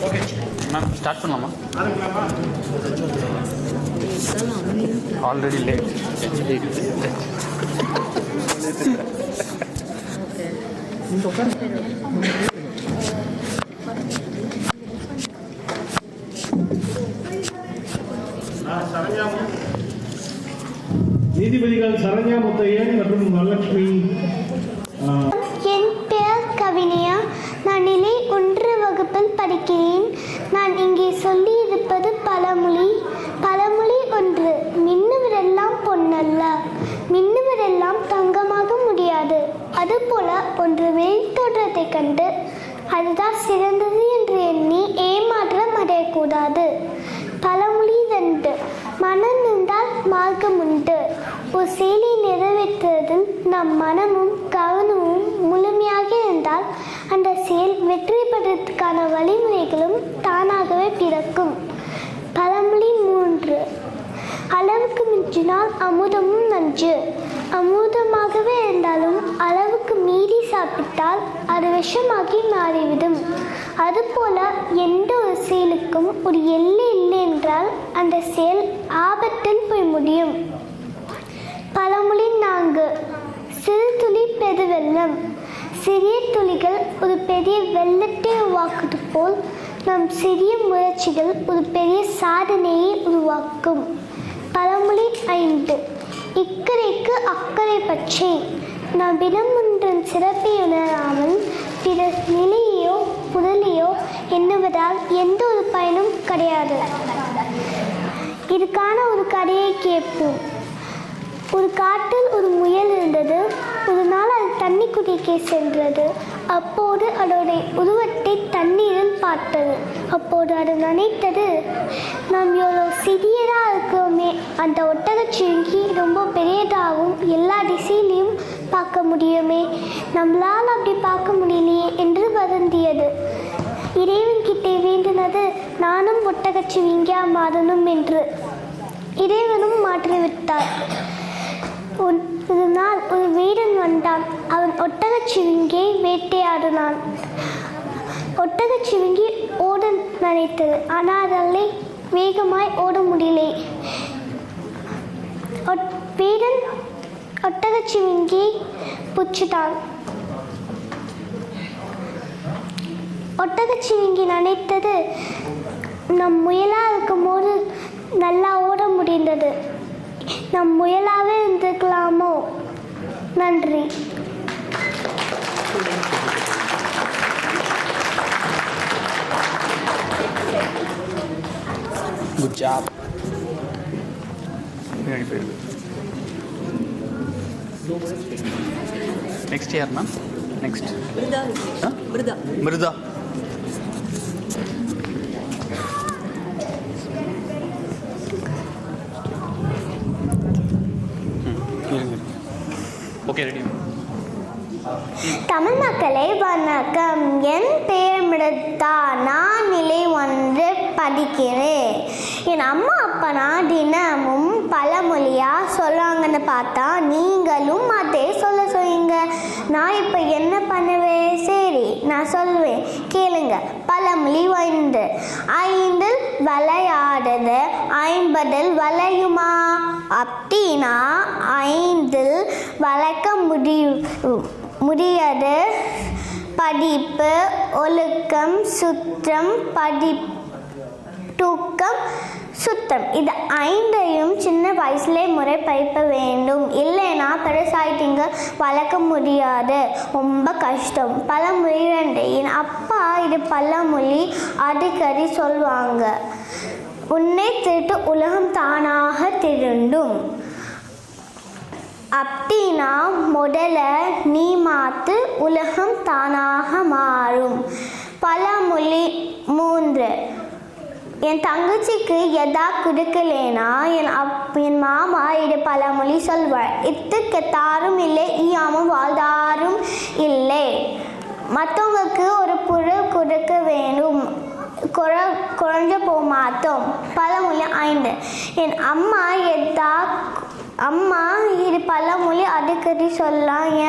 Okay ma'am, start பண்ணலாமா? Already late. நீதிபதிகள் சரண்யா முத்தையன் மற்றும் வரலட்சுமி. என் பெயர் கவினியா. நான் நிலை 1 வகுப்பில் படிக்கிறேன். நான் இங்கே சொல்லியிருப்பது பழமொழி. பழமொழி 1: மின்னுவரெல்லாம் பொன்னல்ல, மின்னுவரெல்லாம் தங்கமாக முடியாது. அதுபோல ஒன்று வெளித்தோற்றத்தை கண்டு அதுதான் சிறந்தது என்று எண்ணி ஏமாற்றம் அடையக்கூடாது. பழமொழி 2: மனம் இருந்தால் மார்க்கம் உண்டு. ஒரு செயலை நிறைவேற்றுவதில் நம் மனமும் கவனமும் முழுமையாக இருந்தால் அந்த செயல் வெற்றி பெறுவதற்கான வழிமுறைகளும் தானாகவே பிறக்கும். பழமொழி 3: அளவுக்கு மிஞ்சினால் அமுதமும் நஞ்சு. அமுதமாகவே இருந்தாலும் அளவுக்கு மீறி சாப்பிட்டால் அது விஷமாகி மாறிவிடும். அதுபோல எந்த ஒரு செயலுக்கும் ஒரு எல்லை இல்லை என்றால் அந்த செயல் ஆபத்தில் போய் முடியும். பழமொழி 4: சிறு துளி பெரு வெள்ளம். சிறிய துளிகள் ஒரு பெரிய வெள்ளத்தை உருவாக்குவது போல் நம் சிறிய முயற்சிகள் ஒரு பெரிய சாதனையை உருவாக்கும். பழமொழி 5: இக்கரைக்கு அக்கறை பச்சை. நாம் தினம் ஒன்றின் சிறப்பை உணராமல் பிற நிலையோ புதலையோ எண்ணுவதால் எந்த ஒரு பயனும் கிடையாது. இதுக்கான ஒரு கதையை கேட்போம். ஒரு காட்டில் ஒரு முயல் இருந்தது. ஒரு நாள் அது தண்ணி குடிக்க சென்றது. அப்போது அதோடைய உருவத்தை தண்ணீரில் பார்த்தது. அப்போது அது நினைத்தது, நாம் எவ்வளோ சிறியதாக இருக்கிறோமே, அந்த ஒட்டகச்சிவிங்கி ரொம்ப பெரியதாகவும் எல்லா திசையிலையும் பார்க்க முடியுமே, நம்மளால் அப்படி பார்க்க முடியலையே என்று வருந்தியது. இறைவன்கிட்டே வேண்டினது, நானும் ஒட்டகச்சிவிங்கியா மாறணும் என்று. இறைவனும் மாற்றிவிட்டார். ஒரு நாள் ஒரு வீரன் வந்தான். அவன் ஒட்டகச்சிவிங்கியை வேட்டையாடினான். ஒட்டகச்சிவிங்கி ஓட நினைத்தது. ஆனால் அதனை வேகமாய் ஓட முடியலை. வீரன் ஒட்டகச்சிவிங்கியை புச்சிட்டான். ஒட்டகச்சிவிங்கி நினைத்தது, நம் முயலாக இருக்கும்போது நல்லா ஓட முடிந்தது, நம் முயலாகவே இருந்திருக்கலாமோ. நன்றி. Good job. நெக்ஸ்ட் யார் ma'am? Next Mrutha. Okay, ready. Tamil மக்களே வணக்கம். என் பெயர் மிருதா. நான் நிலை 1 படிக்கிறேன். என் அம்மா அப்பா தினமும் பழமொழியாக சொல்லுவாங்கன்னு பார்த்தா நீங்களும் அதே சொல்லுவீங்க. நான் இப்போ என்ன பண்ணுவேன்? சரி, நான் சொல்லுவேன், கேளுங்க. பழமொழி 5: 5 விளையாடுது 50 விளையுமா? அப்படின்னா 5 வளர்க்க முடியாது. படிப்பு, ஒழுக்கம், சுற்றம், தூக்கம், சுத்தம். இது 5ஐயும் சின்ன வயசுலேயே முறை படிப்ப வேண்டும். இல்லைன்னா பெருசாயிட்டீங்க வளர்க்க முடியாது, ரொம்ப கஷ்டம். பழமொழி 2: என் அப்பா இது பழமொழி அடிக்கடி சொல்லுவாங்க. உன்னை திருட்டு உலகம் தானாக திருண்டும். அப்படின்னா முதல்ல நீ மாற்று, உலகம் தானாக மாறும். பழமொழி 3: என் தங்கச்சிக்கு எதா கொடுக்கலேனா என் மாமா இது பழமொழி சொல்வார். இத்துக்கெத்தாரும் இல்லை, ஈயாமும் வாழ்ந்தாரும் இல்லை. மற்றவங்களுக்கு ஒரு பொருள் கொடுக்க வேண்டும், குறைஞ்ச போக மாட்டோம். பழமொழி 5: என் அம்மா இது பழமொழி அடிக்கடி சொல்லலாம்.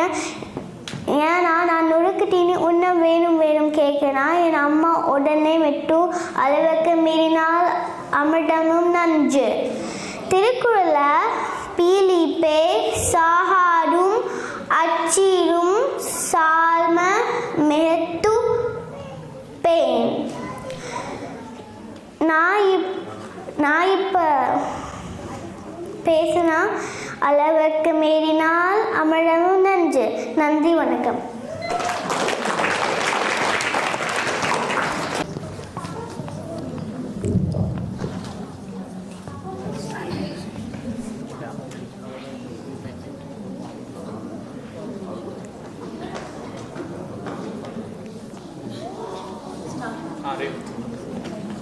ஏன்னா நான் நுறுக்கு தீனி இன்னும் வேணும் வேணும் கேட்கிறேன். என் அம்மா உடனே விட்டு அளவுக்கு மீறினால் அமிர்தமும் நஞ்சு. திருக்குறளில் பீலிப்பே சாகாரும் அச்சீரும் சால்ம மெத்து பேன். நான் இப்போ பேசினா அளவுக்கு மீறினால் அமிர்தமும் நஞ்சு. நன்றி, வணக்கம்.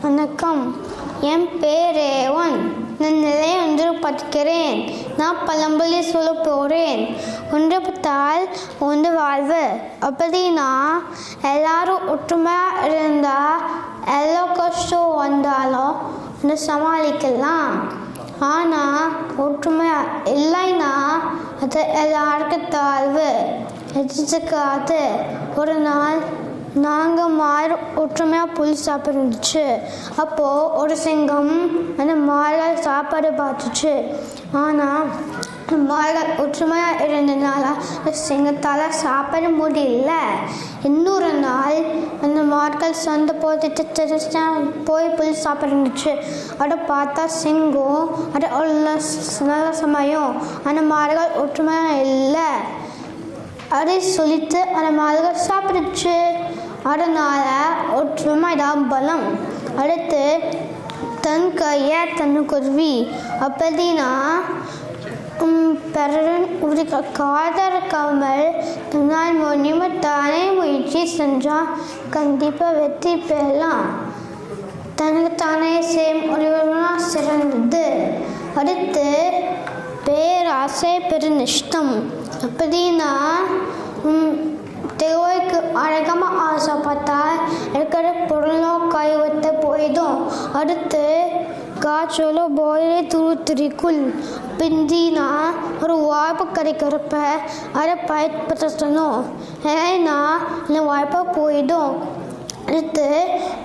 வணக்கம், என் பேர் ரேவன். நான் நிறைய ஒன்று படிக்கிறேன். நான் பழமொழி சொல்ல போகிறேன். ஒன்று பார்த்தால் ஒன்று வாழ்வு. அப்படின்னா எல்லாரும் ஒற்றுமையாக இருந்தால் எவ்வளோ கஷ்டம் வந்தாலும் ஒன்று சமாளிக்கலாம். ஆனால் ஒற்றுமையாக இல்லைன்னா அது எல்லாருக்கும் தாழ்வு. எடுத்துக்காது, ஒரு நாள் நாங்கள் மாறு ஒற்றுமையாக புல் சாப்பிட்டுருந்துச்சு. அப்போது ஒரு சிங்கம் அந்த மாடுகள் சாப்பாடு பார்த்துச்சு. ஆனால் மாடுகள் ஒற்றுமையாக இருந்ததுனால சிங்கத்தால் சாப்பிட முடியல. இன்னொரு நாள் அந்த மாடுகள் சண்டை போட்டுட்டு போய் புல் சாப்பிட்டுருந்துச்சு. அதை பார்த்தா சிங்கம் அது நல்ல சமயம் அந்த மாடுகள் ஒற்றுமையாக இல்லை அதை சொல்லிட்டு அந்த மாடுகள் சாப்பிடுச்சு. அதனால் ஒற்றுமை தான் பலம். அடுத்து தன் கையை தன்னு குருவி. அப்படின்னா பிறன் உரிக்க காதற்காமல் தன்னால் முடியுமோ தானே முயற்சி செஞ்சால் கண்டிப்பாக வெற்றி பெறலாம். தனக்கு தானே செய்யும் ஒருவனா சிறந்தது. அடுத்து பேராசை பெருநிஷ்டம். அப்படின்னா தேவைக்கு அழகமாக ஆசைப்பட்டா இருக்கிற பொருளோ கைவிட்டு போயிடும். அடுத்து காய்ச்சலோ போயிலே துருத்திரிக்குள். பிந்தினா ஒரு வாய்ப்பு கிடைக்கிறப்ப அதை பயன்படுத்தணும். ஏன்னா இந்த வாய்ப்பை போயிடும். அடுத்து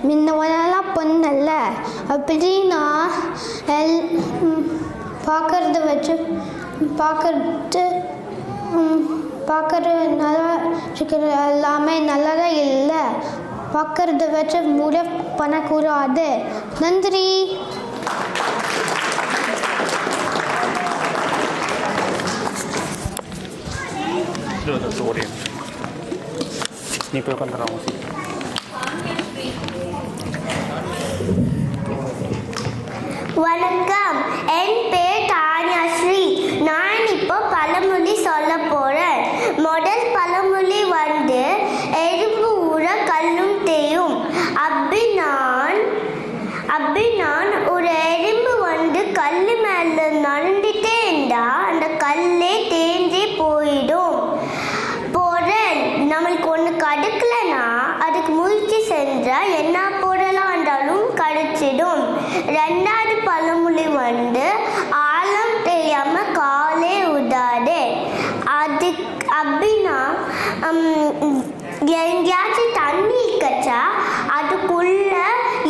முன்னவனெல்லாம் பொண்ணல்ல. அப்படின்னா பார்க்கறத வச்சு பார்க்கறது நல்லா இருக்கிற எல்லாமே நல்லதா இல்லை. பார்க்கறத வச்சு முடிவு பண்ணக்கூடாது. நன்றி. நீ போய் உட்காந்துறாங்க. வணக்கம், என் பேர் தானியாஸ்ரீ. நான் இப்போ பழமொழி சொல்ல போகிறேன். முதல் பழமொழி எறும்பு ஊற கல்லும் தேயும். அப்படின்னான் ஒரு எறும்பு கல் மேலே நடந்துட்டே இருந்தா அந்த கல்லே தேஞ்சே போயிடும். பொருள் நம்மளுக்கு ஒன்று கிடைக்கலன்னா அதுக்கு முயற்சி செஞ்சால் என்ன பொருளாக இருந்தாலும் கிடைச்சிடும். ரெண்டாவது பழமொழி ஆழம் தெரியாமல் காலே உதாது. அப்படின்னா எங்கேயாச்சும் தண்ணி இருக்கச்சா அதுக்குள்ள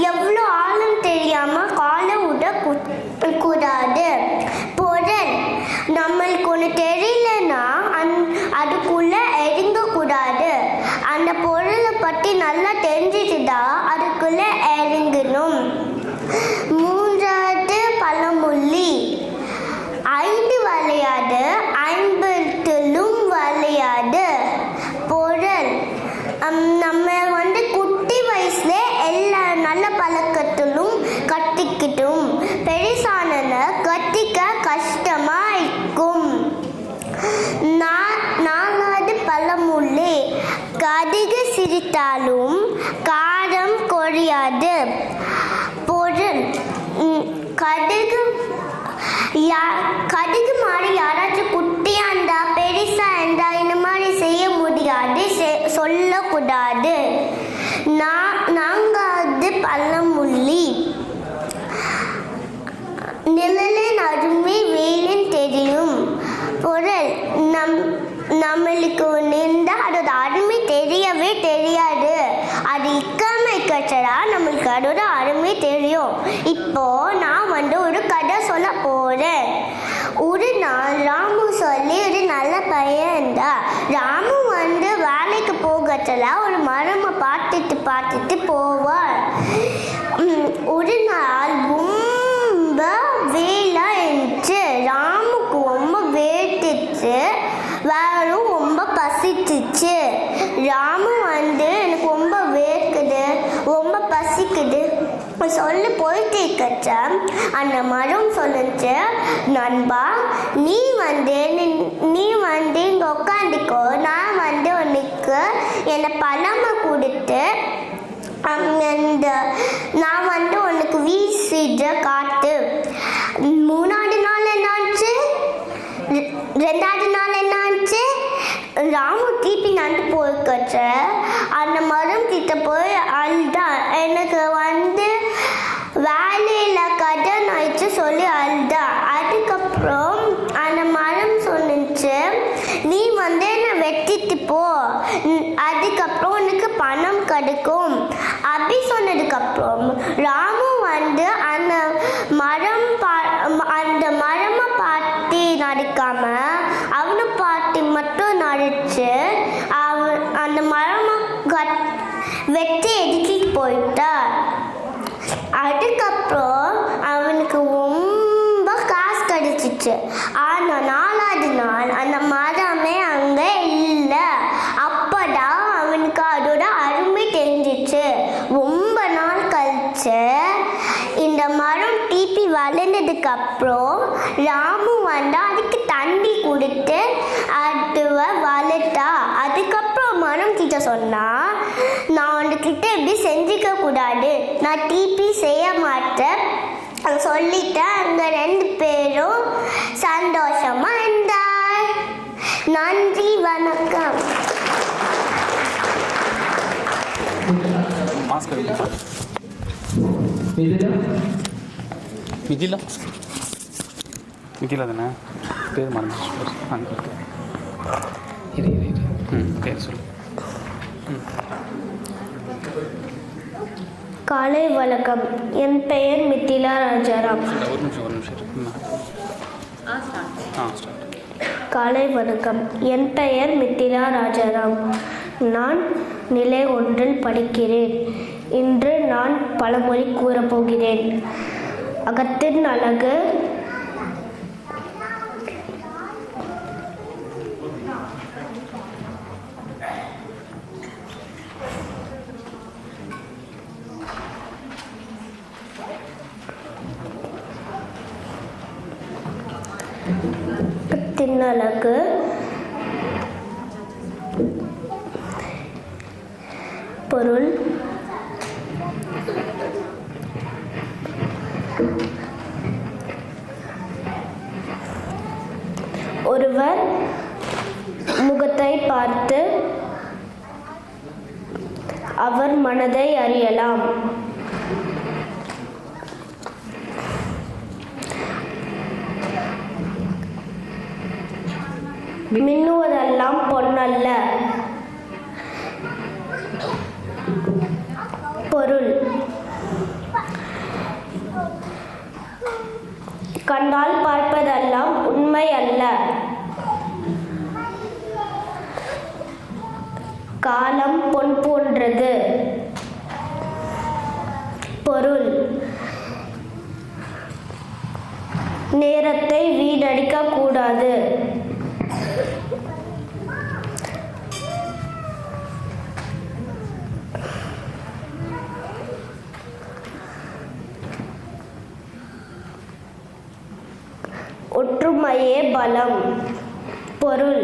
எவ்வளோ ஆழம் தெரியாமல் காலை விடக்கூடாது. பொருள் நம்மளுக்கு ஒன்று தெரியலன்னா அதுக்குள்ள இறங்கக்கூடாது. அந்த பொருளை பற்றி நல்லா தெரிஞ்சுட்டுதா அதுக்குள்ள இறங்கணும். மூன்றாவது பழமொழி 5 வளையாது 50லும் வளையாது. பொருள் நம்ம குட்டி வயசுல எல்லா நல்ல பழக்கத்திலும் கட்டிக்கிட்டும் பெருசானல கட்டிக்க கஷ்டமா இருக்கும். நாலாவது பழமொழி கடுகு சிரித்தாலும் காரம் குறையாது. பொருள் கடுகு மாதிரி யாராச்சும் குட்டியா இருந்தா பெருசா இருந்தா இந்த மாதிரி செய்ய முடியாது, சொல்லக்கூடாது. நான்காவது பழமொழி நிழலின் அருமை வெயிலின் தெரியும். பொருள் நம்மளுக்கு ஒன்று இருந்தால் அதோட அதோட அருமை தெரியும். இப்போ நான் ஒரு கதை சொல்ல போறேன். ஒரு நாள் ராமு சொல்லி ஒரு நல்ல பையன் இருந்தா. ராமு வேலைக்கு போகத்துல ஒரு மரமை பார்த்துட்டு போவார். ஒரு நாள் ரொம்ப வேலை இருந்துச்சு. ராமுக்கு ரொம்ப வேட்டுச்சு, வேறும் ரொம்ப பசிச்சுச்சு. ராமு எனக்கு ரொம்ப வேர்க்குது, ரொம்ப பசிக்குது சொல்லி போயிட்டு இருக்கச்ச அந்த மரம் சொல்லுச்சு, நண்பா நீ இங்கே உட்காந்துக்கோ, நான் உனக்கு என்னை பழமை கொடுத்து நான் உனக்கு வீசிட காட்டு. மூணாவது நாள் என்னாச்சு, ரெண்டாவது நாள் என்னாச்சு, ராமு திருப்பி நடந்து போய்க்கச்ச அந்த மரம் கிட்ட போய் அழுதான். எனக்கு வேலையில கடன் ஆயிடுச்சு சொல்லி அழுதான். அதுக்கப்புறம் அந்த மரம் சொன்னிச்சு, நீ என்ன வெட்டிட்டு போ, அதுக்கப்புறம் உனக்கு பணம் கிடைக்கும். அப்படி சொன்னதுக்கப்புறம் ராமு அந்த மரமை பாட்டி நடிக்காம அவனை பாட்டி மட்டும் நடிச்சு அந்த மரமை வெட்டி எதுக்கிட்டு போயிட்டார். அதுக்கப்புறம் அவனுக்கு ரொம்ப காசு கிடைச்சிச்சு. ஆனால் நாலாவது நாள் அந்த மரமே அங்கே இல்லை. அப்பதான் அவனுக்கு அதோட அருமை தெரிஞ்சிச்சு. ரொம்ப நாள் கழிச்சு இந்த மரம் திருப்பி வளர்ந்ததுக்கு அப்புறம் ராமு அதுக்கு தண்ணி கொடுத்து அதுவை வளர்த்தா. அதுக்கப்புறம் மரம் கிட்ட சொன்னா, நான் உன்கிட்ட இப்படி செஞ்சுக்க கூடாது, நான் திருப்பி செய்ய மாட்டேன் சொல்லிட்டேன். அங்க 2 பேரும் சந்தோஷமா இருந்தார். நன்றி, வணக்கம். மிதிலா தானே பேர் மறந்துச்சு. இரு பேர் சொல்லு. காலை வணக்கம். என் பெயர் மிதிலா ராஜாராம். ஒரு நிமிஷம் காலை வணக்கம். என் பெயர் மிதிலா ராஜாராம். நான் நிலை 1 படிக்கிறேன். இன்று நான் பழமொழி கூறப்போகிறேன். அகத்தின் அழகு அழகு பொருள் ஒருவர் முகத்தை பார்த்து அவர் மனதை அறியலாம். மின்னுவதெல்லாம் பொன்னல்ல. பொருள் கண்ணால் பார்ப்பதெல்லாம் உண்மை அல்ல. காலம் பொன் போன்றது. பொருள் நேரத்தை வீணடிக்க கூடாது. ஒற்றுமையே பலம். பொருள்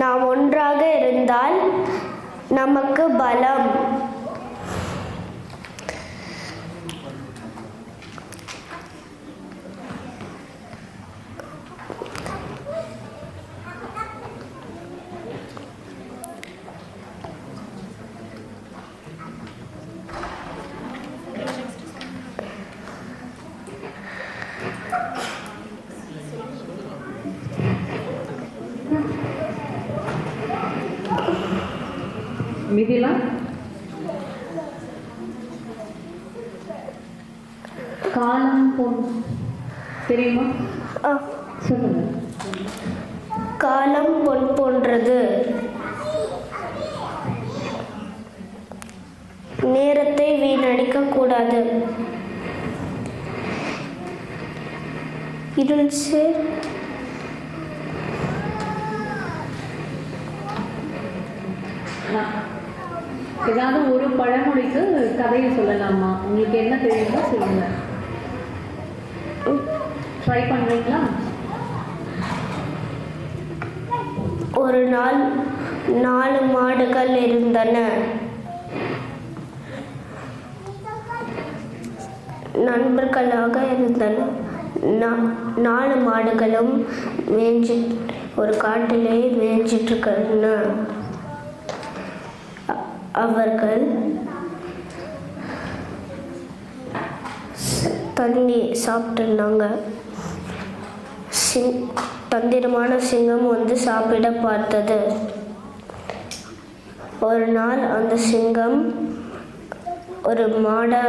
நாம் ஒன்றாக இருந்தால் நமக்கு பலம். மிதிலா போன் தெரியுமா? சொல்லுங்க. காலம் பொன் போன்றது, நேரத்தை வீணடிக்க கூடாது. இருள் சேர் ஏதாவது ஒரு பழமொழிக்கு கதையை சொல்லலாமா? உங்களுக்கு என்ன தெரியுமோ சொல்லுங்க. ட்ரை பண்ணுறீங்களா? ஒரு நாள் 4 மாடுகள் இருந்தன. நண்பர்களாக இருந்தன. 4 மாடுகளும் ஒரு காட்டிலே மேய்ஞ்சிட்டு இருக்காங்க. அவர்கள் தண்ணி சாப்பிட்டு இருந்தாங்க. தந்திரமான சிங்கம் வந்து சாப்பிட பார்த்தது. ஒரு நாள் அந்த சிங்கம் ஒரு மாடை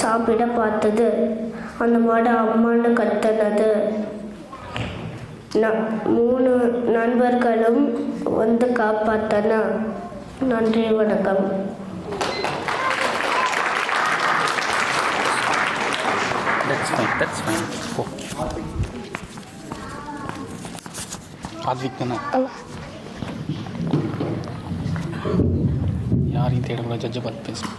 சாப்பிட பார்த்தது. அந்த மாடு அம்மான்னு கத்தினது. 3 நண்பர்களும் வந்து காப்பாத்தன. நன்றி, வணக்கம். That's fine. Oh. சாத்விக் தானே? யாரையும் தேடக்கூடாது, ஜட்ஜை பார்த்து பேசணும்.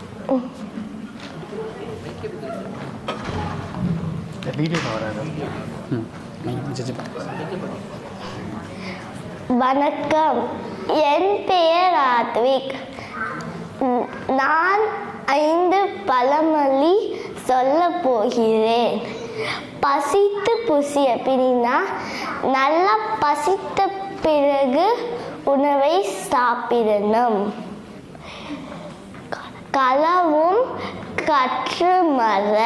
வீடியோ வராது. ஜட்ஜை பார்த்து. வணக்கம், என் பெயர் ஆத்விக். நான் 5 பழமொழி சொல்ல போகிறேன். பசித்து புசிய பின்னா நல்லா பசித்த பிறகு உணவை சாப்பிடணும். களவும் கற்று மற,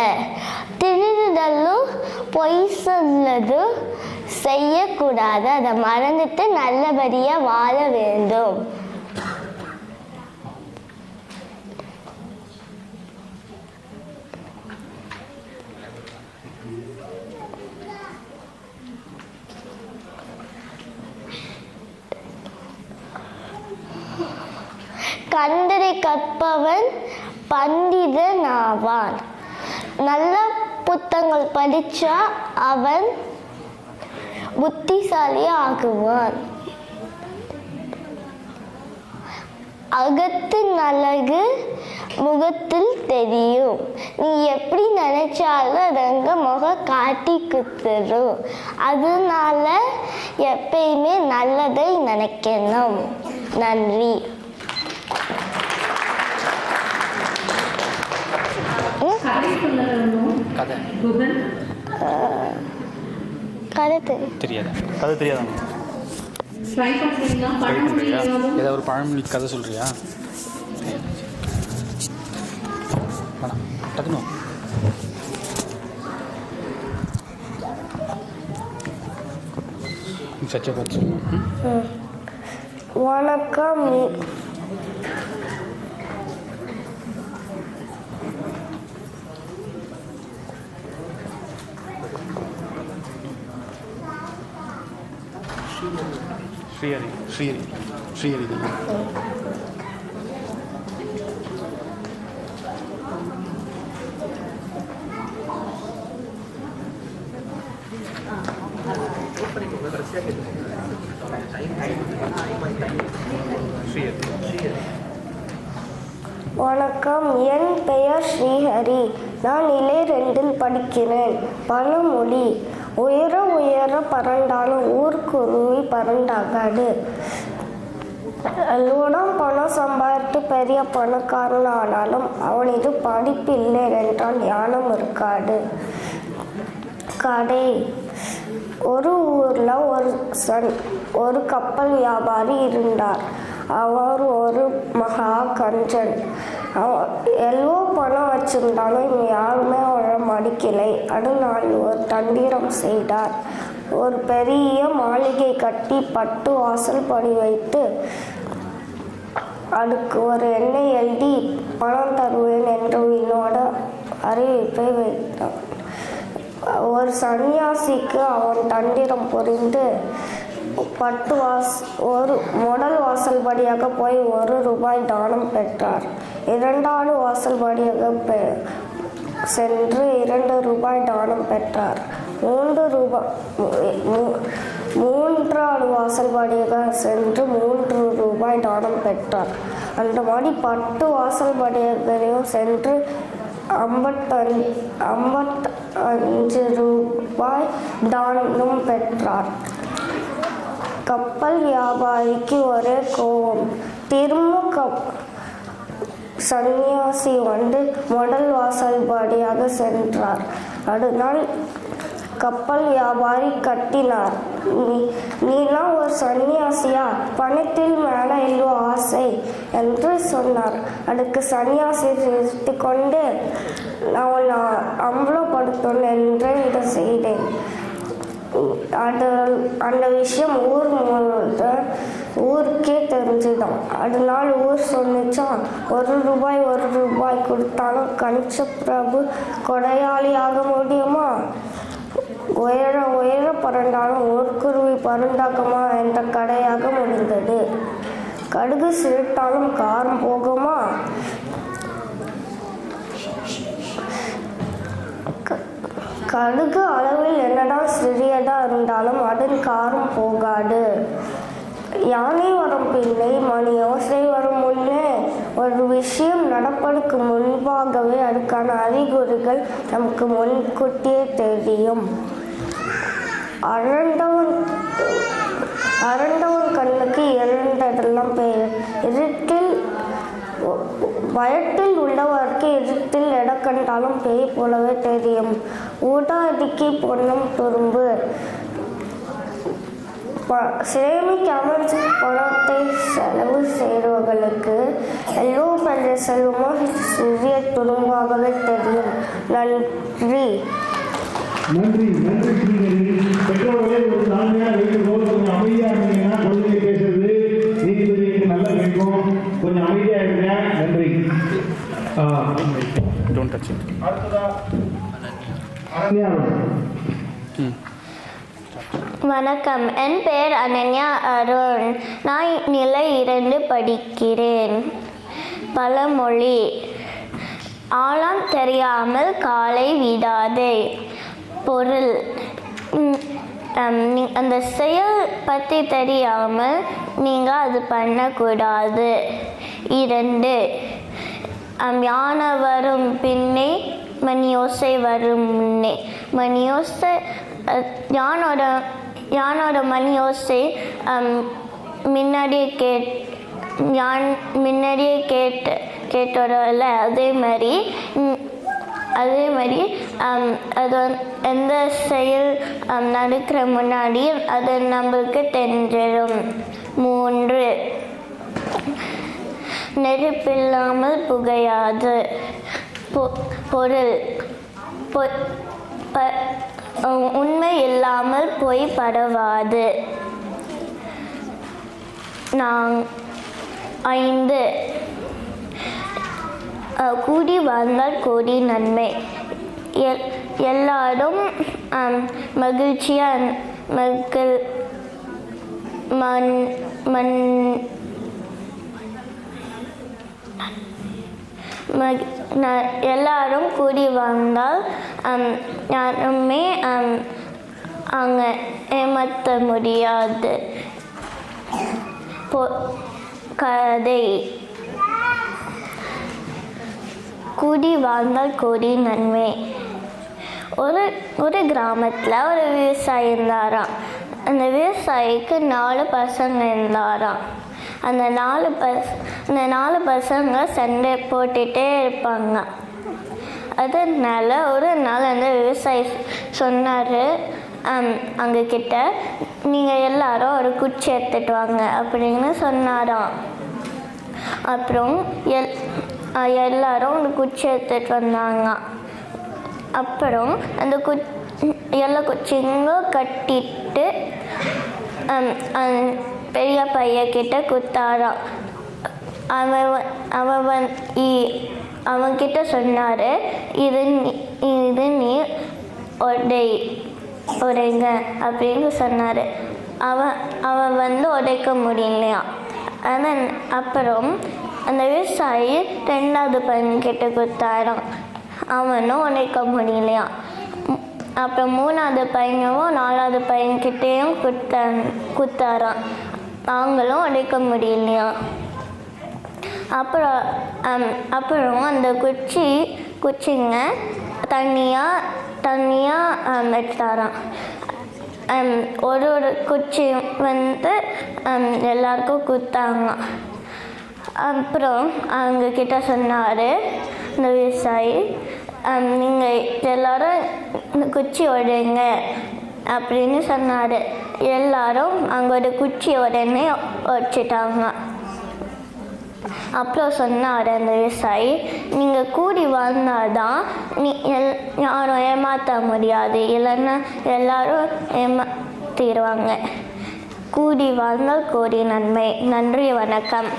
திருடுதலும் பொய் சொல்லது செய்யக்கூடாது. அதை மறந்துட்டு நல்லபடியாக வாழ வேண்டும். கண்டதை கற்பவன் பண்டிதன் ஆவான். நல்ல புத்தகங்கள் படித்தா அவன் புத்திசாலி ஆகுவான். அகத்தின் அழகு முகத்தில் தெரியும். நீ எப்படி நினைச்சாலும் அதங்க முகம் காட்டி குத்துரும். அதனால எப்பயுமே நல்லதை நினைக்கணும். நன்றி. கதை தெரியாதா? கதை தெரியாதா? ஏதாவது ஒரு பழமொழி கதை சொல்றியா? டக்குனு சச்சை பார்த்து சொல்லுங்க. வணக்கம், ஸ்ரீஹரி தானே? வணக்கம், என் பெயர் ஸ்ரீஹரி. நான் நிலை 2 படிக்கிறேன். பழமொழி: உயர உயர பறந்தாலும் ஊர்க்குருவி பறந்தாகாது. எல்லோரும் பணம் சம்பாதித்து பெரிய பணக்காரன் ஆனாலும் அவனது படிப்பு இல்லை என்றால் ஞானம் இருக்காது. கடை: ஒரு ஊரில் ஒரு கப்பல் வியாபாரி இருந்தார். அவர் ஒரு மகா கஞ்சன். எவ்வளோ பணம் வச்சிருந்தாலும் யாருமே அவரை மதிக்கலை. அதனால் ஒரு தந்திரம் செய்தார். ஒரு பெரிய மாளிகை கட்டி 10 வாசல் படி வைத்து அதுக்கு ஒரு எண்ணெய் எழுதி பணம் தருவேன் என்று என்னோட அறிவிப்பை வைத்தான். ஒரு சன்னியாசிக்கு அவன் தந்திரம் புரிந்து முதல் வாசல் படியாக போய் ₹1 தானம் பெற்றார். 2வது வாசல் படியாக சென்று ₹2 தானம் பெற்றார். 3வது வாசல் படியாக சென்று ₹3 தானம் பெற்றார். அந்த மாதிரி 10 வாசல் படியையும் சென்று ₹55 தானம் பெற்றார். கப்பல் வியாபாரிக்கு ஒரே கோபம். திரும்ப சன்னியாசி முதல் வாசல் படியாக சென்றார். அடுநாள் கப்பல் வியாபாரி கட்டினார். நீலாம் ஒரு சன்னியாசியா? பணத்தில் மேல இவ்வளோ ஆசை என்று சொன்னார். அதுக்கு சன்னியாசி சிரித்து கொண்டு, நான் அம்பலப்படுத்தணும் என்று இதை செய்தேன். அந்த விஷயம் ஊருக்கே தெரிஞ்சுதான். அதனால ஊர் சொன்னிச்சான், ₹1 கொடுத்தாலும் கணிச்ச பிரபு கொடையாளியாக முடியுமா? உயர பறந்தாலும் ஊர்க்குருவி பருந்தாக்குமா என்ற கடையாக முடிந்தது. கடுகு சிரித்தாலும் காரம் போகுமா? கடுகு அளவில் என்னதான் சிறியதா இருந்தாலும் அதன் காரம் போகாது. யானை வரும் பிள்ளை மணி யோசை வரும் முன்னே. ஒரு விஷயம் நடப்பதற்கு முன்பாகவே அதுக்கான அறிகுறிகள் நமக்கு முன்கூட்டியே தெரியும். அரண்டவன் கண்ணுக்கு இரண்டதெல்லாம் பெயர். பயத்தில் உள்ளவருக்கு இருட்டில் எடை கண்டாலும் பேய் போலவே தெரியும். ஊடாதிக்கு பொன்னும் துரும்பு. சேமிக்காமல் பணத்தை செலவு செய்கிறவர்களுக்கு எவ்வளோ பெரிய செல்வமோ சிறிய துரும்பாகவே தெரியும். நன்றி. நன்றி ஸ்ரீதேவி. பெற்றோர்களே ஒரு தாழ்மையாக வைக்கும்போது கொஞ்சம் அமைதியாக இருந்தீங்கன்னா குழந்தைங்க பேசுறது நீதிபதிக்கு நல்லா கேட்கும். கொஞ்சம் அமைதியாக இருங்க. நன்றி. அடுத்ததா வணக்கம், என் பெயர் அனன்யா அருண். நான் நிலை 2 படிக்கிறேன். பழமொழி: ஆழம் தெரியாமல் காலை விடாதே. பொருள்: அந்த செயல் பற்றி தெரியாமல் நீங்கள் அது பண்ணக்கூடாது. 2, யானை வரும் பின்னே மணியோசை வரும் முன்னே. மணியோசை யானோட மணியோசை முன்னாடியே கேட்டோடல. அதே மாதிரி அது எந்த செயல் நடக்கிற முன்னாடி அது நம்மளுக்கு தெரிஞ்சிடும். 3, நெருப்பில்லாமல் புகையாது. பொருள்: உண்மை இல்லாமல் பொய் பரவாது. 5, கூடி வாழ்ந்தால் கோடி நன்மை. எல்லாரும் எல்லாரும் கூடி வாழ்ந்தால் யாருமே அங்கே ஏமாற்ற முடியாது. கதை: கூடி வாழ்ந்தால் கோடி நன்மை. ஒரு கிராமத்தில் ஒரு விவசாயி இருந்தாராம். அந்த விவசாயிக்கு 4 பசங்க இருந்தாராம். அந்த 4 பசங்க சண்டை போட்டுகிட்டே இருப்பாங்க. அதனால ஒரு நாள் அந்த விவசாயி சொன்னார் அவங்கக்கிட்ட, நீங்கள் எல்லாரும் ஒரு குச்சி எடுத்துட்டு வாங்க அப்படின்னு சொன்னாராம். அப்புறம் எல்லாரும் ஒரு குச்சி எடுத்துட்டு வந்தாங்க. அப்புறம் அந்த எல்லா குச்சிங்களும் கட்டிட்டு பெரிய பையன்கிட்ட குத்தாராம். அவன்கிட்ட சொன்னார், இது நீ உடைங்க அப்படின்னு சொன்னார். அவன் வந்து உடைக்க முடியலையா. அப்புறம் அந்த விவசாயி 2வது பையன்கிட்ட கொடுத்தாராம், அவனும் உடைக்க முடியலையா. அப்புறம் 3வது பையனும் 4வது பையன்கிட்டையும் கொடுத்தாராம், அவங்களும் உடைக்க முடியலையா. அப்புறம் அந்த குச்சிங்க தனியாக எடுத்தாராம். ஒரு குச்சி வந்து எல்லாருக்கும் கொடுத்தாங்க. அப்புறம் அவங்க கிட்ட சொன்னார் இந்த விவசாயி, நீங்கள் எல்லாரும் இந்த குச்சி உடைங்க அப்படின்னு சொன்னார். எல்லாரும் அங்கோட குச்சி உடனே உடைச்சிட்டாங்க. அப்புறம் சொன்னார் அந்த விவசாயி, நீங்கள் கூடி வாழ்ந்தாதான் யாரும் ஏமாற்ற முடியாது, இல்லைன்னா எல்லாரும் ஏமாத்திடுவாங்க. கூடி வாழ்ந்தால் கோடி நன்மை. நன்றி, வணக்கம்.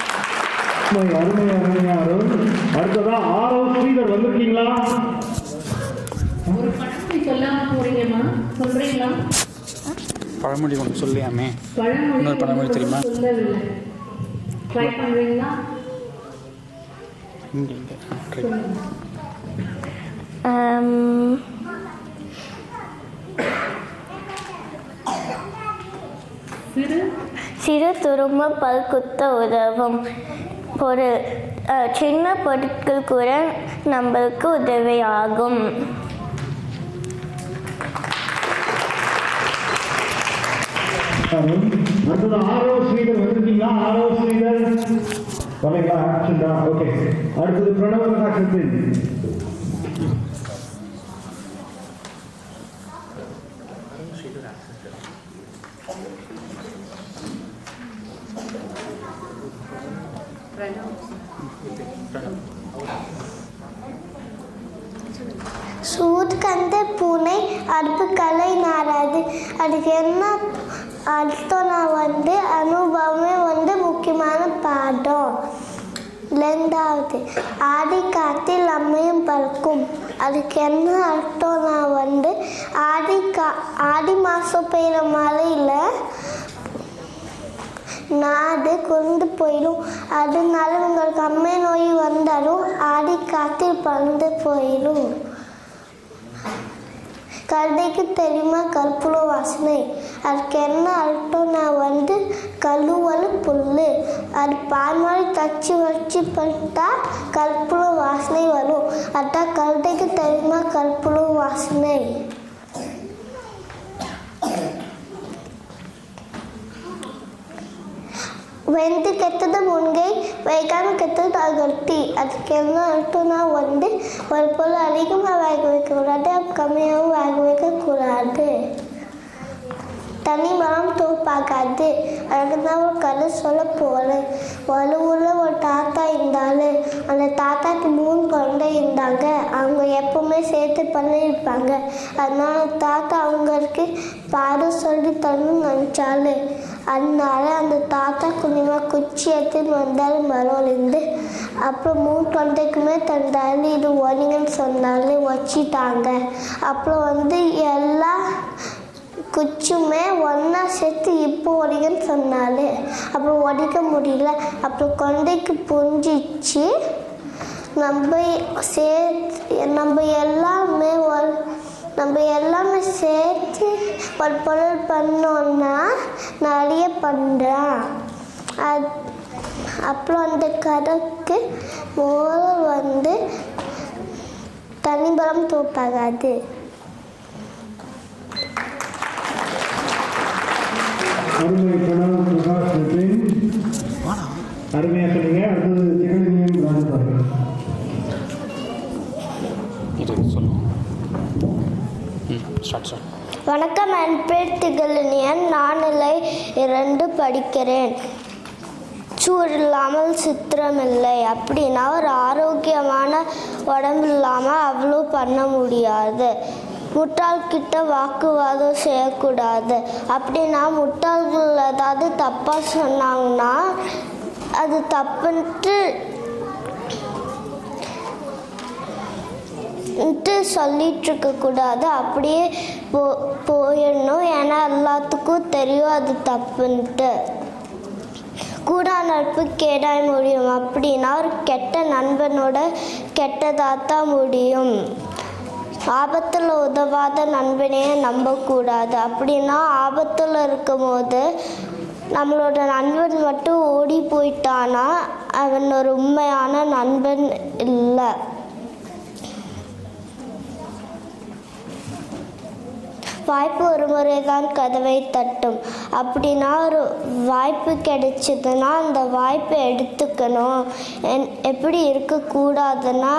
அடுத்ததா ஸ்ரீதர் வந்திருக்கீங்களா? ஒரு பழமொழி சொல்லாம போறீங்கம்மா, சொல்றீங்களா? பழமொழி ஒன்று சொல்லியாமே. இன்னொரு பழமொழி தெரியுமா? சொல்லவில்லை. ட்ரை பண்றீங்களா? சிறு துரும்ப பல் குத்த உதவும். ஒரு சின்ன பொருட்கள் கூட நம்மளுக்கு உதவியாகும். அடுத்தது ஸ்ரீதர் வந்திருக்கீங்களா? ஸ்ரீதர் வரலைங்களா? ஆக்ஷன் தான். ஓகே. அடுத்தது பிரணவ். சூதுகந்த பூனை அடுப்பு கலை நாராது. அதுக்கு என்ன அர்த்தம்? நான் வந்து அனுபவமே வந்து முக்கியமான பாடம். 2வது, ஆடி காத்தில் அம்மையும் பறக்கும். அதுக்கு என்ன அர்த்தம்? நான் வந்து ஆடி மாதம் பெய்கிற மழையில் நாடு கொண்டு போயிடும். அதனால உங்களுக்கு அம்மை நோய் வந்தாலும் ஆடி காத்தில் பறந்து போயிடும். கழுதைக்கு தெரியுமா கற்பூர வாசனை? அதுக்கு என்ன அர்த்தம்? நான் வந்து கழுவல் புல். அது பால் மாதிரி தச்சு வச்சு பண்ணிட்டா கற்பூர வாசனை வரும். அதான் கழுதைக்கு தெரியுமா கற்பூர வாசனை. வெந்து கெட்டது முன்கை, வைக்காமல் கெட்டது அகட்டி. அதுக்கு என்ன அர்த்தம்னா வந்து ஒரு பொருள் அதிகமாக வேக வைக்கக்கூடாது, கம்மியாகவும் வேக வைக்கக்கூடாது. தனி மரம் தோப்பாக்காது. அதுக்கு தான் ஒரு கதை சொல்ல போகிறேன். ஒரு ஊரில் ஒரு தாத்தா இருந்தாரு. அந்த தாத்தாக்கு 3 குழந்தை இருந்தாங்க. அவங்க எப்பவுமே சேர்த்து பண்ணியிருப்பாங்க. அதனால தாத்தா அவங்களுக்கு பாடம் சொல்லி தரணும்னு நினச்சாரு. அதனால அந்த தாத்தா கொஞ்சமாக குச்சி எடுத்துன்னு வந்தார் மரம்லேருந்து. அப்புறம் 3 குழந்தைக்குமே தந்தாரு. இது ஒடிங்கன்னு சொன்னாரு, வச்சிட்டாங்க. அப்புறம் வந்து எல்லா குச்சுமே ஒன்றா சேர்த்து இப்போ ஒடிங்கன்னு சொன்னாரு. அப்புறம் ஒடிக்க முடியல. அப்புறம் குழந்தைக்கு புரிஞ்சிச்சு, நம்ம எல்லாமே சேர்த்து ஒரு பொருள் பண்ணோன்னா நிறைய பண்ணுறான். அப்புறம் அந்த கதைக்கு மோரல் வந்து தனிபலம் தோப்பாகாது. அருமையாக சொன்னீங்க. அடுத்தது ஜெகன்ஜியம் ராஜபார்கள். வணக்கம், என் பேர் திகழனியன். நான் நிலை 2 படிக்கிறேன். சூர் இல்லாமல் சித்திரம் இல்லை. அப்படின்னா ஒரு ஆரோக்கியமான உடம்பு இல்லாமல் அவ்வளோ பண்ண முடியாது. முட்டாள்கிட்ட வாக்குவாதம் செய்யக்கூடாது. அப்படின்னா முட்டாள்கள் ஏதாவது தப்பாக சொன்னாங்கன்னா அது தப்புன்ட்டு சொல்லிட்டு இருக்கக்கூடாது, அப்படியே போயிடணும். ஏன்னா எல்லாத்துக்கும் தெரியும் அது தப்புன்ட்டு. கூட நட்பு கேடாய் முடியும் அப்படின்னா ஒரு கெட்ட நண்பனோட கெட்டதாத்தான் முடியும். ஆபத்தில் உதவாத நண்பனையே நம்பக்கூடாது. அப்படின்னா ஆபத்தில் இருக்கும் போது நம்மளோட நண்பன் மட்டும் ஓடி போயிட்டானா அவன் ஒரு உண்மையான நண்பன் இல்லை. வாய்ப்பு ஒரு முறை தான் கதவை தட்டும். அப்படின்னா ஒரு வாய்ப்பு கிடைச்சதுன்னா அந்த வாய்ப்பை எடுத்துக்கணும். எப்படி இருக்கக்கூடாதுன்னா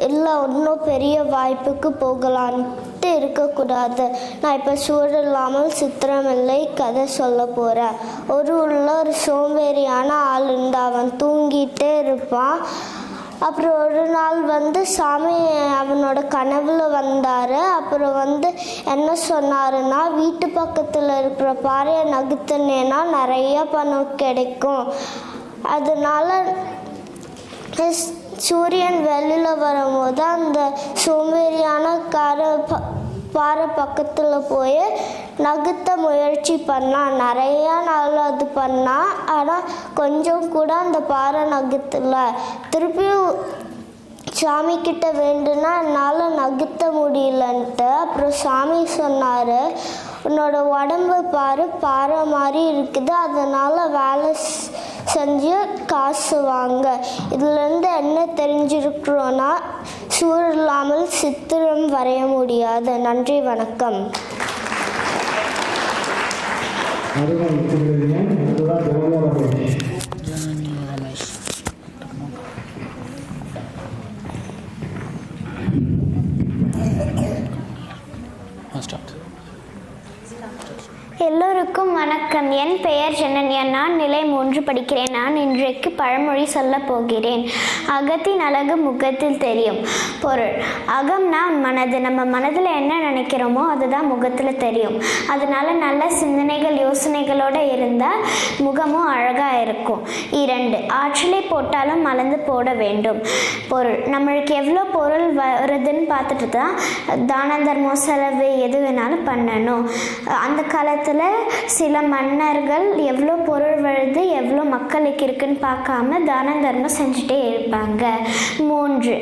இல்லை இன்னும் பெரிய வாய்ப்புக்கு போகலான்ட்டு இருக்கக்கூடாது. நான் இப்போ சூழலாமல் சித்திரமில்லை கதை சொல்ல போகிறேன். ஒரு சோம்பேறியான ஆள் இருந்து அவன் தூங்கிட்டே இருப்பான். அப்புறம் ஒரு நாள் சாமி அவனோட கனவுல வந்தார். அப்புறம் என்ன சொன்னாருன்னா, வீட்டு பக்கத்தில் இருக்கிற பாறையை நகுத்துனேன்னா நிறைய பணம் கிடைக்கும். அதனால சூரியன் வெளியில் வரும்போது அந்த சோம்பேறியான பாறை பக்கத்தில் போய் நகுத்த முயற்சி பண்ணான். நிறையா நாள் அது பண்ணான். ஆனால் கொஞ்சம் கூட அந்த பாறை நகுத்தல. திருப்பியும் சாமி கிட்ட வேண்டுனா என்னால் நகுத்த முடியலன்ட்டு. அப்புறம் சாமி சொன்னார், உன்னோட உடம்பு பாறை மாதிரி இருக்குது, அதனால் வேலை செஞ்சு காசு வாங்க. இதுலேருந்து என்ன தெரிஞ்சிருக்கிறோன்னா, சூழலாமல் சித்திரம் வரைய முடியாது. நன்றி, வணக்கம். எல்லோருக்கும் வணக்கம். என் பெயர் ஜனன்யா. நான் நிலை 3 படிக்கிறேன். நான் இன்றைக்கு பழமொழி சொல்ல போகிறேன். அகத்தின் அழகு முகத்தில் தெரியும். பொருள்: அகம்னா மனது. நம்ம மனதில் என்ன நினைக்கிறோமோ அதுதான் முகத்தில் தெரியும். அதனால நல்ல சிந்தனைகள் யோசனைகளோடு இருந்தால் முகமும் அழகாக இருக்கும். 2, ஆற்றலை போட்டாலும் மலர்ந்து போட வேண்டும். பொருள்: நம்மளுக்கு எவ்வளோ பொருள் வருதுன்னு பார்த்துட்டு தான் தான தர்மம் செலவு எது வேணாலும் பண்ணணும். அந்த காலத்தில் சில மன்னர்கள் எவ்வளோ பொருள் வருது எவ்வளோ மக்களுக்கு இருக்குன்னு பார்க்காம தான தர்மம் செஞ்சுட்டே இருப்பாங்க. 3,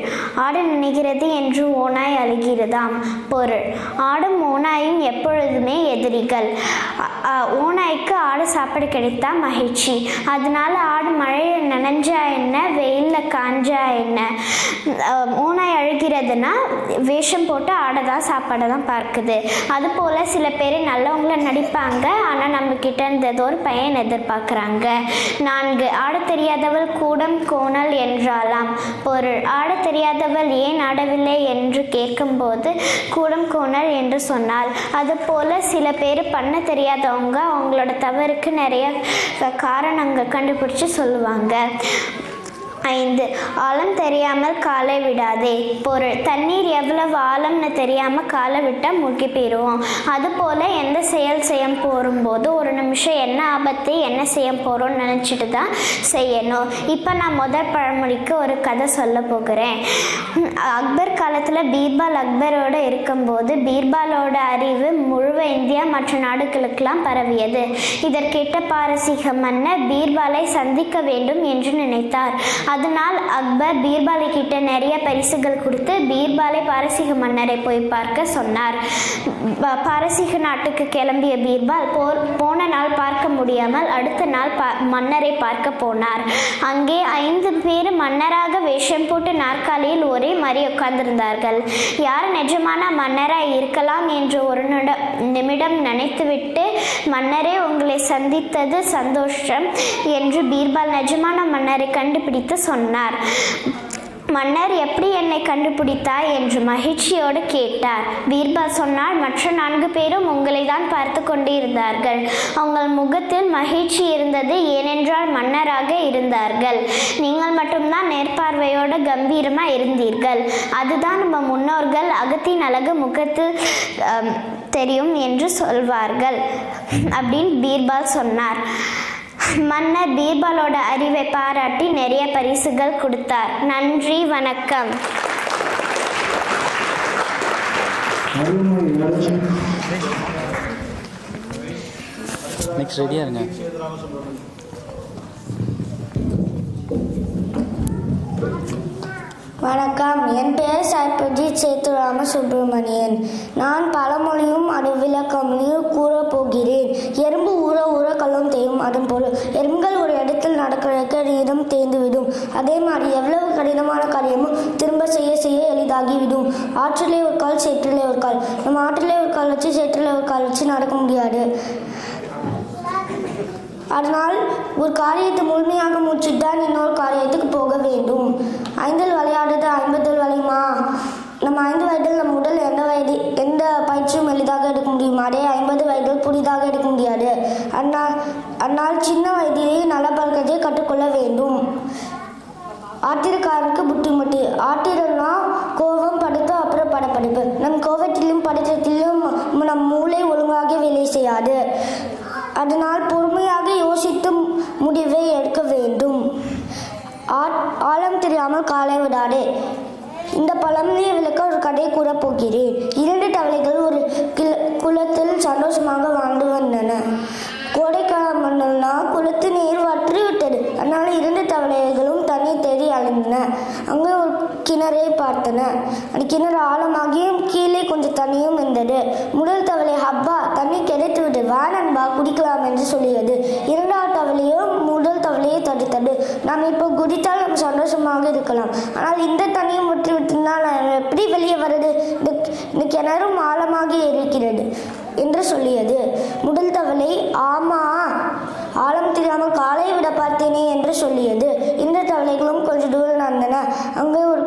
ஆடு நினைக்கிறது என்று ஓனாய் அழுகிறதாம். பொருள்: ஆடும் ஓனாயும் எப்பொழுதுமே எதிரிகள். ஓனாய்க்கு ஆடு சாப்பாடு கிடைத்தா மகிழ்ச்சி. அதனால ஆடு மழையில் நனைஞ்சா என்ன, வெயிலில் காஞ்சா என்ன. ஓனாய் அழுகிறதுனா வேஷம் போட்டு ஆடை தான் சாப்பாடை தான் பார்க்குது. அதுபோல் சில பேர் நல்லவங்கள நடிப்பாங்க, ஆனால் நம்மக்கிட்ட இருந்து ஏதோ ஒரு பையன் எதிர்பார்க்குறாங்க. 4, ஆட தெரியாதவள் கூடம் கோணல் என்றாலாம். பொருள்: ஆட தெரியாதவள் ஏன் ஆடவில்லை என்று கேட்கும்போது கூடம் கோணல் என்று சொன்னாள். அதுபோல் சில பேர் பண்ண தெரியாதவங்க அவங்களோட தவறுக்கு நிறைய காரணங்கள் கண்டுபிடிச்சு சொல்லுவாங்க. 5, ஆழம் தெரியாமல் காலை விடாதே. பொருள்: தண்ணீர் எவ்வளவு ஆழம்னு தெரியாமல் காலை விட்டால் முழுகி போயிடுவோம். அதுபோல் எந்த செயல் செய்ய போகும்போது ஒரு நிமிஷம் என்ன ஆபத்து என்ன செய்ய போகிறோம்னு நினச்சிட்டு தான் செய்யணும். இப்போ நான் முதல் பழமொழிக்கு ஒரு கதை சொல்ல போகிறேன். அக்பர் காலத்தில் பீர்பால் அக்பரோடு இருக்கும்போது பீர்பாலோட அறிவு முழுவ இந்தியா மற்ற நாடுகளுக்கெல்லாம் பரவியது. இதற்கேட்ட பாரசீக மன்னர் பீர்பாலை சந்திக்க வேண்டும் என்று நினைத்தார். அதனால் அக்பர் பீர்பாலை கிட்ட நிறைய பரிசுகள் கொடுத்து பீர்பாலை பாரசீக மன்னரை போய் பார்க்க சொன்னார். பாரசீக நாட்டுக்கு கிளம்பிய பீர்பால் போன நாள் பார்க்க முடியாமல் அடுத்த நாள் மன்னரை பார்க்க போனார். அங்கே 5 பேர் மன்னராக வேஷம் போட்டு நாற்காலியில் ஒரே மாதிரி உட்கார்ந்திருந்தார்கள். யார் நிஜமான மன்னராக இருக்கலாம் என்று ஒரு நிமிடம் நினைத்துவிட்டு, மன்னரே உங்களை சந்தித்தது சந்தோஷம் என்று பீர்பால் நிஜமான மன்னரை கண்டுபிடித்து சொன்னார். மன்னர் எப்படி என்னை கண்டுபிடித்தாய் என்று மகிழ்ச்சியோடு கேட்டார். பீர்பால் சொன்னார், மற்ற 4 பேரும் உங்களை தான் பார்த்து கொண்டு இருந்தார்கள். உங்கள் முகத்தில் மகிழ்ச்சி இருந்தது, ஏனென்றால் மன்னராக இருந்தார்கள். நீங்கள் மட்டும்தான் நேர்பார்வையோடு கம்பீரமாக இருந்தீர்கள். அதுதான் நம்ம முன்னோர்கள் அகத்தின் அழகு முகத்தில் தெரியும் என்று சொல்வார்கள் அப்படின்னு பீர்பால் சொன்னார். மன்னர் பீர்பாலோட அறிவை பாராட்டி நிறைய பரிசுகள் கொடுத்தார். நன்றி, வணக்கம். அருமை அருமை. நெக்ஸ்ட் ரெடியாக இருங்க. வணக்கம், என் பெயர் சைப்ரஜித் சேத்துராம சுப்பிரமணியன். நான் பழமொழியும் அது விளக்கமொழியும் கூறப் போகிறேன். எறும்பு ஊற ஊற கல்லும் தேயும். அதன் பொருள், எறும்புகள் ஒரு இடத்தில் நடக்க இடம் தேர்ந்துவிடும். அதே மாதிரி எவ்வளவு கடினமான காரியமும் திரும்ப செய்ய செய்ய எளிதாகிவிடும். ஆற்றிலே ஒரு கால், சேற்றிலே ஒரு கால். நம்ம ஆற்றிலே ஒரு கால் வச்சு சேற்றிலே ஒரு கால் வச்சு நடக்க முடியாது. அதனால் ஒரு காரியத்தை முழுமையாக முடிச்சுட்டு இன்னொரு காரியத்துக்கு போக வேண்டும். 5 விளையாடுறது 50 விளையுமா? நம்ம 5 வயதில் நம்ம உடல் எந்த பயிற்சியும் எளிதாக எடுக்க முடியுமா? அதே 50 வயதில் புதிதாக எடுக்க முடியாது. அதனால் சின்ன வயதிலேயே நல்ல பழக்கத்தை கற்றுக்கொள்ள வேண்டும். ஆத்திரக்காரனுக்கு புத்திமட்டி. ஆத்திரம்னா கோபம், படுத்து, அப்புறம் படப்படிப்பு. நம் கோபத்திலும் படுத்தத்திலும் நம் மூளை ஒழுங்காக வேலை செய்யாது. அதனால் பொறுமையாக யோசித்து முடிவை எடுக்க வேண்டும். ஆழம் தெரியாமல் காலை விடாதே. இந்த பழமொழியை விளக்க ஒரு கதை கூறப் போகிறேன். 2 தவளைகள் ஒரு குளத்தில் சந்தோஷமாக வாழ்ந்து வந்தன. கோடைக்காலம் வந்ததுனா குளத்து நீர் வற்றி விட்டது. அதனால 2 தவளைகளும் தண்ணீர் தேடி அலைந்தன. அங்கே ஒரு கிணறை பார்த்தன. அந்த கிணறு ஆழமாகியும் கீழே கொஞ்சம் தண்ணியும் இருந்தது. முதல் தவளை, ஹப்பா, தண்ணி கிடைத்து விட்டது, வா நண்பா குடிக்கலாம் என்று சொல்லியது. 2வது தவளையும் முதல் தவளையை தடுத்தது. நாம் இப்போ குடித்தால் நம்ம சந்தோஷமாக இருக்கலாம். ஆனால் இந்த தண்ணியும் வற்றி விட்டுனால் எப்படி வெளியே வருது? இந்த கிணறும் ஆழமாக இருக்கிறது என்று சொல்லியது. முதல் தவளை, ஆமா, ஆழம் தெரியாமல் காலை விட பார்த்தேனே என்று சொல்லியது. இந்த தவளைகளும் கொஞ்சம் தூரம் நடந்தன. அங்கே ஒரு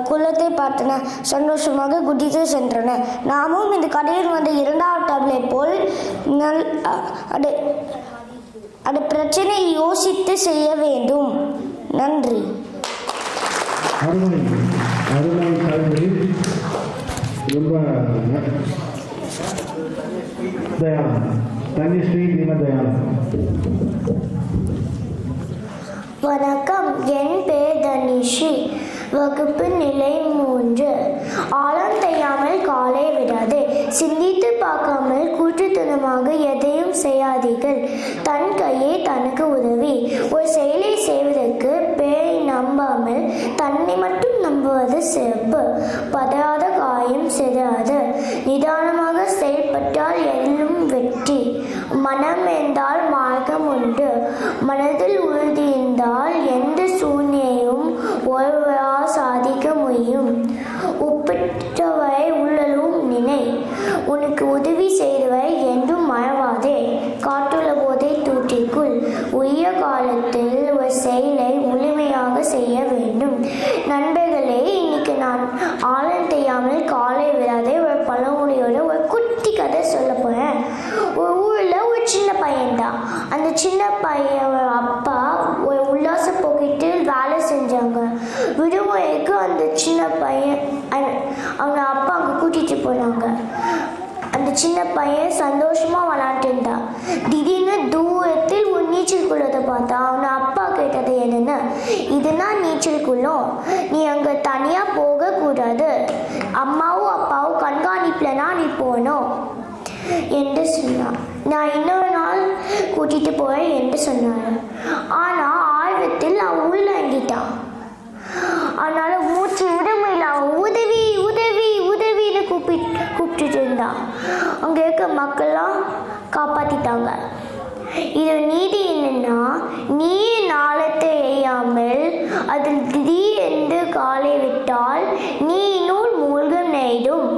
குளத்தை பார்த்தன. சந்தோஷமாக குதித்து சென்றன. நாமும் இந்த கதையில் வந்த 2வது தவளை போல் அது பிரச்சனையை யோசித்து செய்ய வேண்டும். நன்றி. அருமை அருமை கல்வி. ரொம்ப தயாளம். தனிஸ்ரீ தீனதயாளன். வணக்கம், என் பெயர் தனிஸ்ரீ. வகுப்பு நிலை 3. ஆழம் தெரியாமல் காலை விடாதே. சிந்தித்து பார்க்காமல் கூட்டுத்தனமாக எதையும் செய்யாதீர்கள். தன் கையே தனக்கு உதவி. ஒரு செயலை செய்வதற்கு பேரை நம்பாமல் தன்னை மட்டும் நம்புவது சிறப்பு. படாத காயம் சிறாது. நிதானமாக செயல்பட்டால் எல்லும் வெற்றி. மனம் இருந்தால் மார்க்கம் உண்டு. மனதில் உறுதி இருந்தால் எந்த சூழ்நிலையும் ஒருவரால் சாதிக்க முடியும். ஒப்பிட்டவரை உள்ளலும் நினை. உனக்கு உதவி செய்தவரை என்றும் மறவாதே. காற்றுள்ள போதே தூற்றிக்குள். உரிய காலத்தில் ஒரு செயலை முழுமையாக செய்ய வேண்டும். நண்பர்களே, இன்னைக்கு நான் ஆழம் தெரியாமல் காலை விடாதே ஒரு பழமொழியோட ஒரு குட்டி கதை சொல்ல போறேன். ஒரு ஊர்ல ஒரு சின்ன பையன்தான். அந்த சின்ன பையன் அப்பா ஒரு உல்லாச போக்கிட்டு வேலை செஞ்சாங்க. விடுமுறைக்கு அந்த சின்ன பையன் அவங்க அப்பா அங்கே கூட்டிட்டு போனாங்க. அந்த சின்ன பையன் சந்தோஷமா விளையாட்டு இருந்தான். திடீர்னு தூரத்தில் ஒரு நீச்சல் குளத்தை பார்த்தா. அவன் அப்பா கேட்டது என்னன்னா, இதுதான் நீச்சல் குளம், நீ அங்க தனியா போக கூடாது, அம்மாவும் அப்பாவும் கண்காணிப்புலனா நீ போகணும் என்று சொன்னான். நான் இன்னொரு நாள் கூட்டிட்டு போறேன் என்று சொன்னார். ஆனா ஆர்வத்தில் அவன் உள்ளங்கிட்டான். அதனால மூச்சு விடமையில அவன் உதவி உதவி உதவின்னு கூப்பிட்டுட்டு இருந்தான். அங்க இருக்க மக்கள்லாம் காப்பாத்திட்டாங்க. இது நீதி என்னன்னா, நீ நாளத்தை எய்யாமல் அதில் திடீரென்று காலை விட்டால் நீ நூல் மூழ்கம் நேரிடும்.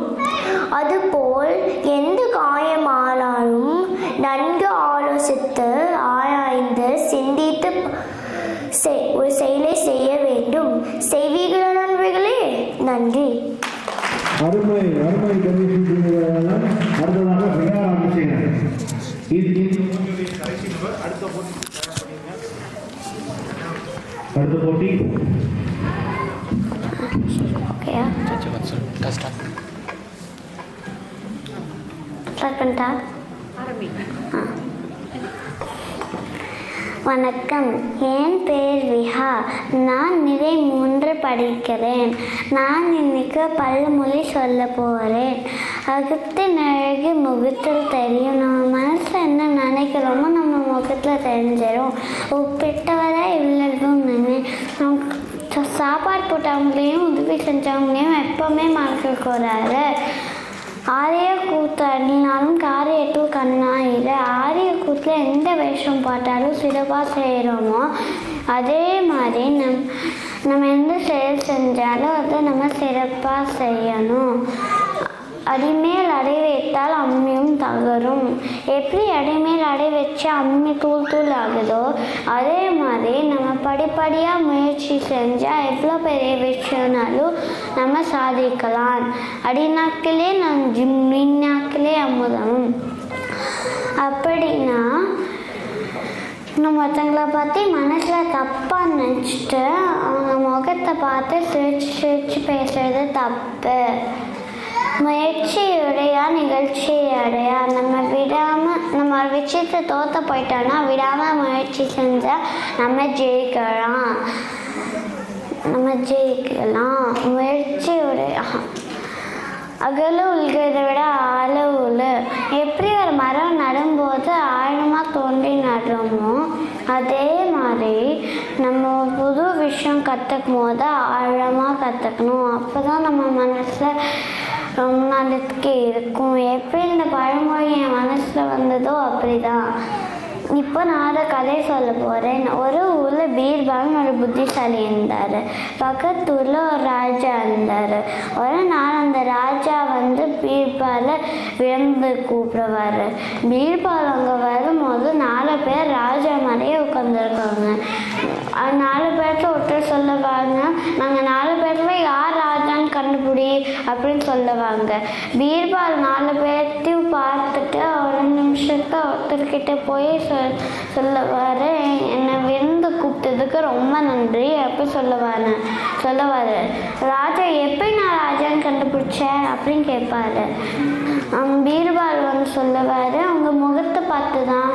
அதுபோல் எந்த காயமானாலும் நன்கு ஆலோசித்து ஆராய்ந்து சிந்தித்து ஒரு செயலை செய்ய வேண்டும். செய்வீர்களா நண்பர்களே? நன்றி. அருமை அருமை தனிஸ்ரீ தீனதயாளன். அடுத்ததாக விநாயகர். அடுத்த போட்டி ஓகேயா? ஸ்டார்ட் பண்ணிட்டா? வணக்கம், என் பெயர் விஹா. நான் நிலை 3 படிக்கிறேன். நான் இன்னைக்கு பழமொழி சொல்ல போகிறேன். அகத்தின் அழகு முகத்தில் தெரியும். நம்ம மனசில் என்ன நினைக்கிறோமோ நம்ம முகத்தில் தெரிஞ்சிடும். உப்பிட்டவரை இவ்வளவும் சாப்பாடு போட்டவங்களையும் உதவி செஞ்சவங்களையும் எப்பவுமே மறக்கக்கூடாது. ஆரிய கூத்து அடினாலும் காரியத்தில் கண்ணாயிரு. ஆரிய கூத்தில் எந்த வேஷம் பார்த்தாலும் சிறப்பாக செய்கிறோமோ அதே மாதிரி நம்ம எந்த செயல் செஞ்சாலும் அதை நம்ம சிறப்பாக செய்யணும். அடிமேல் அடை வைத்தால் அம்மியும் தகரும். எப்படி அடிமேல் அடை வச்சு அம்மி தூள் தூள் ஆகுதோ அதே மாதிரி நம்ம படிப்படியாக முயற்சி செஞ்சால் எவ்வளோ பெரிய விஷயம்னாலும் நம்ம சாதிக்கலாம். அடிநாக்கிலே நஞ்சு மீனாக்கிலே அமுதம். அப்படின்னா நம்ம ஒருத்தங்களை பற்றி மனசில் தப்பாக நினச்சிட்டு அவங்க முகத்தை பார்த்து சிரிச்சு சிரிச்சு பேசுறது தப்பு. முயற்சியுடையா நிகழ்ச்சி அடையா. நம்ம விடாமல் நம்ம ஒரு விஷயத்தை தோற்று போயிட்டோன்னா விடாமல் முயற்சி செஞ்சால் நம்ம ஜெயிக்கலாம். முயற்சியுடைய அகல உள்கிறத விட ஆழ உழு. எப்படி ஒரு மரம் நடும்போது ஆழமாக தோண்டி நடுறோமோ அதே மாதிரி நம்ம புது விஷயம் கற்றுக்கும் போது ஆழமாக கற்றுக்கணும். அப்போ தான் நம்ம மனசில் ரொம்ப நாளைக்கு இருக்கும். எப்படி இந்த பழமொழி என் மனசில் வந்ததோ அப்படி தான். இப்போ நான் அதை கதை சொல்ல போகிறேன். ஒரு ஊரில் பீர்பால்னு ஒரு புத்திசாலி இருந்தார். பக்கத்து ஊரில் ஒரு ராஜா இருந்தார். ஒரு நாள் அந்த ராஜா பீர்பாலை விருந்து கூப்பிடுவார். பீர்பால் அங்கே வரும்போது 4 பேர் ராஜா மாதிரியே உட்காந்துருக்காங்க. 4 பேர்த்த ஒருத்தர் சொல்லுவாங்க, நாங்கள் 4 பேர்ல யார் ராஜான்னு கண்டுபிடி அப்படின்னு சொல்லுவாங்க. பீர்பால் 4 பேர்த்தையும் பார்த்துட்டு ஒரு நிமிஷத்தை ஒருத்தர்கிட்ட போய் சொல்லுவார், என்னை விருந்து கூப்பிட்டதுக்கு ரொம்ப நன்றி அப்படி சொல்லுவார். ராஜா எப்படி நான் ராஜான்னு கண்டுபிடிச்சேன் அப்படின்னு கேட்பாரு. பீர்பால் சொல்லுவார், அவங்க முகத்தை பார்த்து தான்.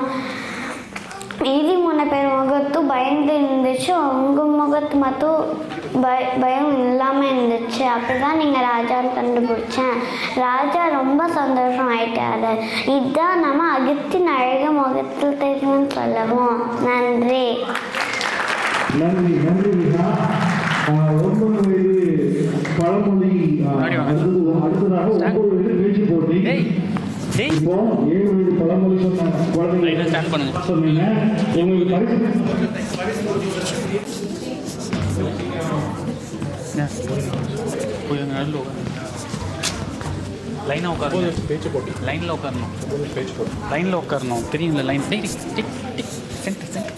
மீதி 3 பேர் முகத்தும் பயந்து இருந்துச்சு, உங்கள் முகத்து மட்டும் பயம் இல்லாமல் இருந்துச்சு. அப்படி தான் நீங்கள் ராஜான்னு கண்டுபிடிச்சேன். ராஜா ரொம்ப சந்தோஷம் ஆயிட்டாரு. இதுதான் நம்ம அகத்தின் அழகு முகத்தில் தெரியும்னு சொல்லவும். நன்றி. நன்றி நன்றி விஹா. 9 வயது பழமொழி அடுத்ததாக 9 வயது பேச்சு போட்டி. இப்போ 7 வயது பழமொழி சொன்ன குழந்தைங்க சொன்னீங்க. உங்களுக்கு லைனாக உட்காரணும். பேச்சு போட்டி லைனில் உட்காரணும். பேச்சு போட்டி லைனில் உட்காரணும். தெரியுங்களா line? Tick tick tick centre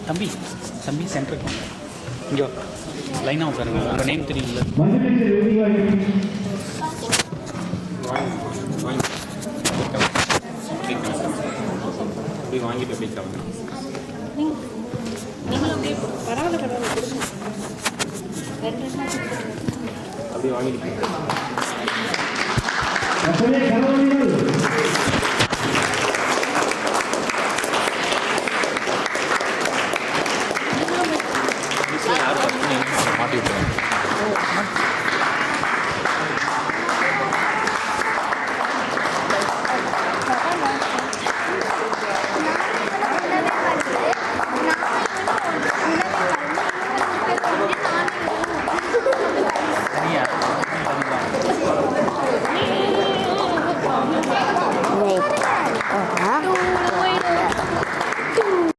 தம்பி சென்டருக்கு இங்கே லைனாக உட்காருங்க. உங்கள் நேம் தெரியுங்களா? அப்படி வாங்கிட்டு அப்படி கிளம்புங்க. அப்படியே